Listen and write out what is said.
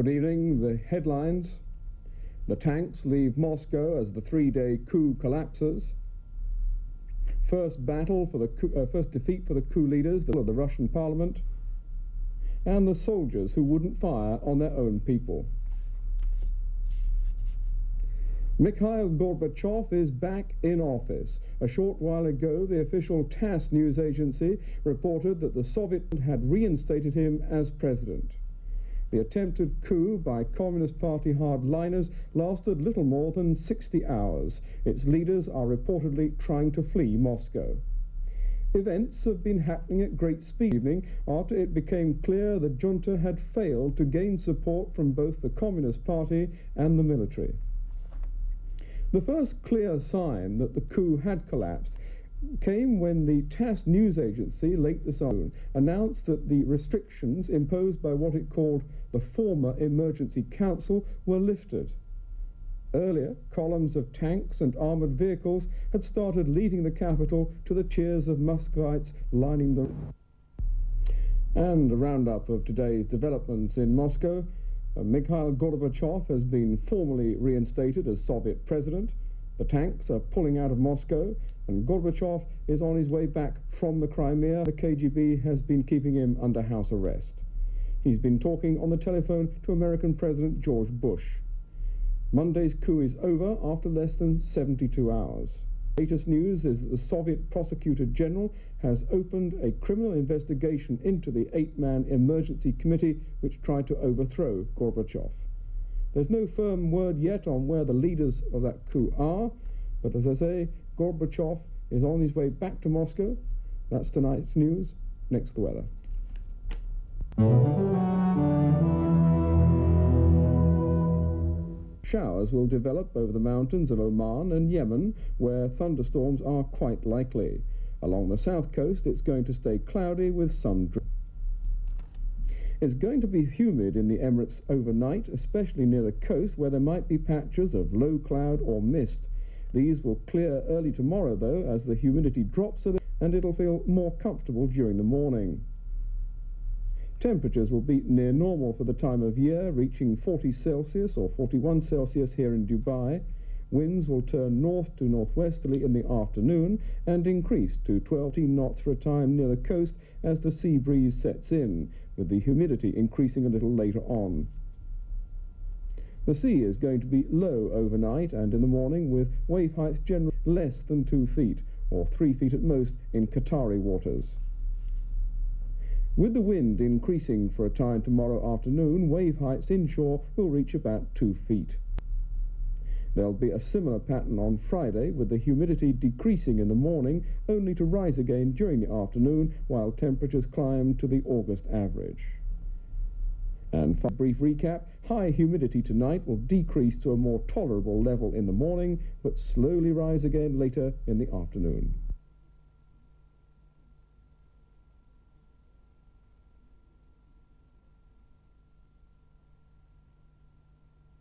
Good evening. The headlines: the tanks leave Moscow as the three-day coup collapses. First defeat for the coup leaders of the Russian parliament, and the soldiers who wouldn't fire on their own people. Mikhail Gorbachev is back in office. A short while ago, the official TASS news agency reported that the Soviet had reinstated him as president. The attempted coup by Communist Party hardliners lasted little more than 60 hours. Its leaders are reportedly trying to flee Moscow. Events have been happening at great speed evening after it became clear the junta had failed to gain support from both the Communist Party and the military. The first clear sign that the coup had collapsed came when the TASS news agency late this afternoon announced that the restrictions imposed by what it called the former Emergency Council were lifted. Earlier, columns of tanks and armoured vehicles had started leaving the capital to the cheers of Muscovites lining the... And a roundup of today's developments in Moscow. Mikhail Gorbachev has been formally reinstated as Soviet president. The tanks are pulling out of Moscow, and Gorbachev is on his way back from the Crimea. The KGB has been keeping him under house arrest. He's been talking on the telephone to American President George Bush. Monday's coup is over after less than 72 hours. Latest news is that the Soviet Prosecutor General has opened a criminal investigation into the 8-man emergency committee which tried to overthrow Gorbachev. There's no firm word yet on where the leaders of that coup are, but as I say, Gorbachev is on his way back to Moscow. That's tonight's news. Next, the weather. Showers will develop over the mountains of Oman and Yemen, where thunderstorms are quite likely. Along the south coast, it's going to stay cloudy with some drizzle. It's going to be humid in the Emirates overnight, especially near the coast, where there might be patches of low cloud or mist. These will clear early tomorrow, though, as the humidity drops a bit, and it'll feel more comfortable during the morning. Temperatures will be near normal for the time of year, reaching 40 Celsius or 41 Celsius here in Dubai. Winds will turn north to northwesterly in the afternoon and increase to 12 knots for a time near the coast as the sea breeze sets in, with the humidity increasing a little later on. The sea is going to be low overnight and in the morning, with wave heights generally less than 2 feet, or 3 feet at most in Qatari waters. With the wind increasing for a time tomorrow afternoon, wave heights inshore will reach about 2 feet. There'll be a similar pattern on Friday, with the humidity decreasing in the morning, only to rise again during the afternoon, while temperatures climb to the August average. And for a brief recap, high humidity tonight will decrease to a more tolerable level in the morning, but slowly rise again later in the afternoon.